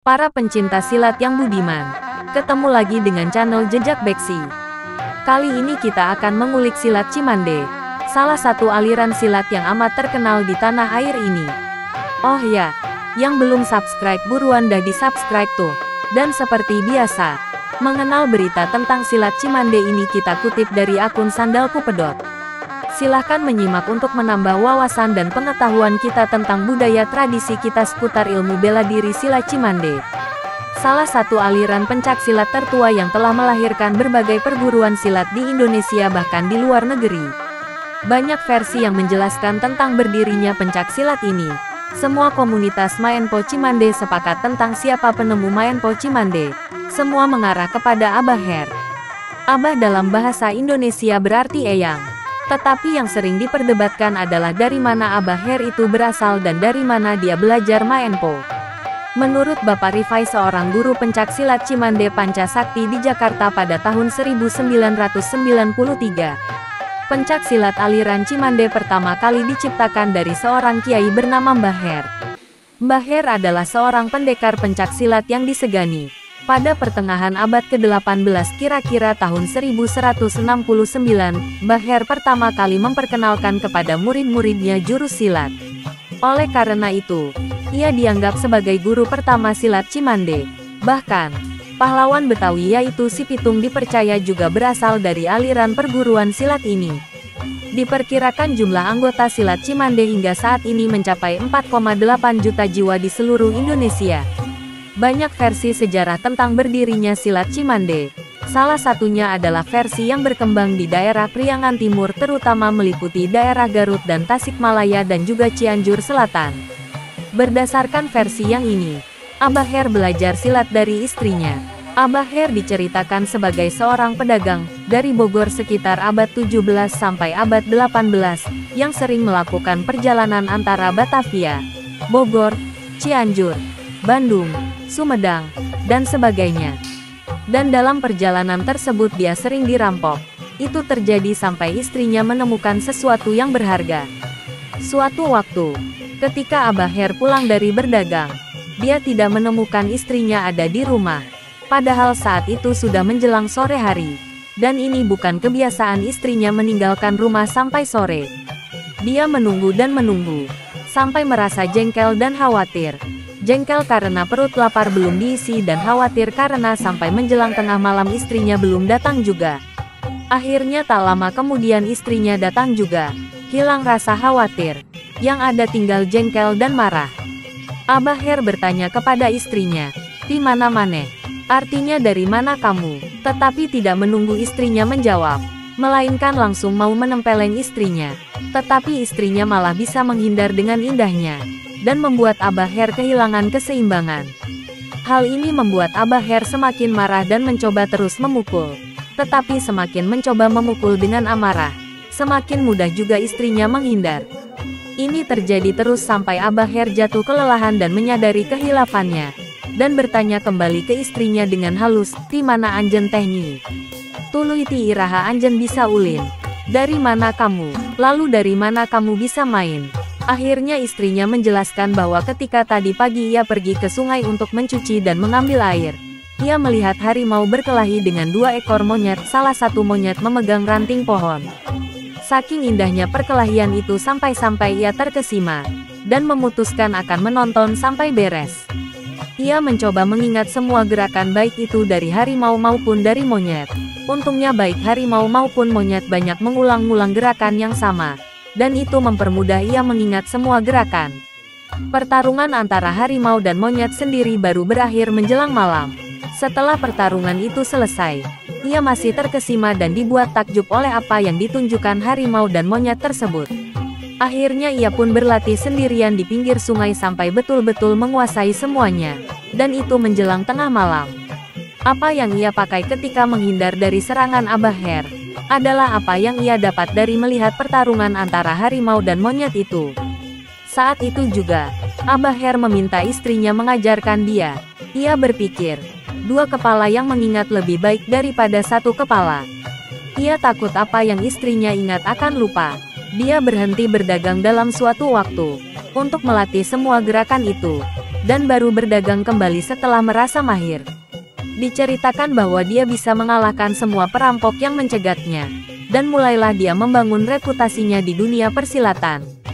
Para pencinta silat yang budiman, ketemu lagi dengan channel Jejak Beksi. Kali ini kita akan mengulik silat Cimande, salah satu aliran silat yang amat terkenal di tanah air ini. Oh ya, yang belum subscribe buruan dah di-subscribe tuh. Dan seperti biasa, mengenal berita tentang silat Cimande ini kita kutip dari akun Sandalku Pedot. Silahkan menyimak untuk menambah wawasan dan pengetahuan kita tentang budaya tradisi kita seputar ilmu bela diri silat Cimande. Salah satu aliran pencak silat tertua yang telah melahirkan berbagai perguruan silat di Indonesia bahkan di luar negeri. Banyak versi yang menjelaskan tentang berdirinya pencak silat ini. Semua komunitas Maenpo Cimande sepakat tentang siapa penemu Maenpo Cimande. Semua mengarah kepada Abah Her. Abah dalam bahasa Indonesia berarti eyang. Tetapi yang sering diperdebatkan adalah dari mana Abah Her itu berasal dan dari mana dia belajar Maenpo. Menurut Bapak Rifai, seorang guru pencak silat Cimande Panca Sakti di Jakarta pada tahun 1993. Pencak silat aliran Cimande pertama kali diciptakan dari seorang kiai bernama Mbah Her. Mbah Her adalah seorang pendekar pencak silat yang disegani. Pada pertengahan abad ke-18 kira-kira tahun 1169, Mbah Her pertama kali memperkenalkan kepada murid-muridnya jurus silat. Oleh karena itu, ia dianggap sebagai guru pertama silat Cimande. Bahkan, pahlawan Betawi yaitu Si Pitung dipercaya juga berasal dari aliran perguruan silat ini. Diperkirakan jumlah anggota silat Cimande hingga saat ini mencapai 4,8 juta jiwa di seluruh Indonesia. Banyak versi sejarah tentang berdirinya silat Cimande. Salah satunya adalah versi yang berkembang di daerah Priangan Timur terutama meliputi daerah Garut dan Tasikmalaya dan juga Cianjur Selatan. Berdasarkan versi yang ini, Abah Her belajar silat dari istrinya. Abah Her diceritakan sebagai seorang pedagang dari Bogor sekitar abad 17 sampai abad 18 yang sering melakukan perjalanan antara Batavia, Bogor, Cianjur, Bandung, Sumedang, dan sebagainya. Dan dalam perjalanan tersebut dia sering dirampok. Itu terjadi sampai istrinya menemukan sesuatu yang berharga. Suatu waktu, ketika Abah Her pulang dari berdagang, dia tidak menemukan istrinya ada di rumah. Padahal saat itu sudah menjelang sore hari. Dan ini bukan kebiasaan istrinya meninggalkan rumah sampai sore. Dia menunggu dan menunggu, sampai merasa jengkel dan khawatir. Jengkel karena perut lapar belum diisi dan khawatir karena sampai menjelang tengah malam istrinya belum datang juga. Akhirnya tak lama kemudian istrinya datang juga. Hilang rasa khawatir. Yang ada tinggal jengkel dan marah. Abah Her bertanya kepada istrinya, "Di mana maneh?" Artinya dari mana kamu? Tetapi tidak menunggu istrinya menjawab, melainkan langsung mau menempeleng istrinya. Tetapi istrinya malah bisa menghindar dengan indahnya. Dan membuat Abah Her kehilangan keseimbangan. Hal ini membuat Abah Her semakin marah dan mencoba terus memukul. Tetapi semakin mencoba memukul dengan amarah, semakin mudah juga istrinya menghindar. Ini terjadi terus sampai Abah Her jatuh kelelahan dan menyadari kehilafannya. Dan bertanya kembali ke istrinya dengan halus, "Di mana anjen teh nyi? Tuluy ti iraha anjen bisa ulin. Dari mana kamu? Lalu dari mana kamu bisa main?" Akhirnya istrinya menjelaskan bahwa ketika tadi pagi ia pergi ke sungai untuk mencuci dan mengambil air. Ia melihat harimau berkelahi dengan 2 ekor monyet, salah satu monyet memegang ranting pohon. Saking indahnya perkelahian itu sampai-sampai ia terkesima, dan memutuskan akan menonton sampai beres. Ia mencoba mengingat semua gerakan baik itu dari harimau maupun dari monyet. Untungnya baik harimau maupun monyet banyak mengulang-ulang gerakan yang sama. Dan itu mempermudah ia mengingat semua gerakan. Pertarungan antara harimau dan monyet sendiri baru berakhir menjelang malam. Setelah pertarungan itu selesai, ia masih terkesima dan dibuat takjub oleh apa yang ditunjukkan harimau dan monyet tersebut. Akhirnya ia pun berlatih sendirian di pinggir sungai sampai betul-betul menguasai semuanya. Dan itu menjelang tengah malam. Apa yang ia pakai ketika menghindar dari serangan Abah Her adalah apa yang ia dapat dari melihat pertarungan antara harimau dan monyet itu. Saat itu juga, Abah Her meminta istrinya mengajarkan dia. Ia berpikir, 2 kepala yang mengingat lebih baik daripada 1 kepala. Ia takut apa yang istrinya ingat akan lupa. Dia berhenti berdagang dalam suatu waktu, untuk melatih semua gerakan itu. dan baru berdagang kembali setelah merasa mahir. Diceritakan bahwa dia bisa mengalahkan semua perampok yang mencegatnya, dan mulailah dia membangun reputasinya di dunia persilatan.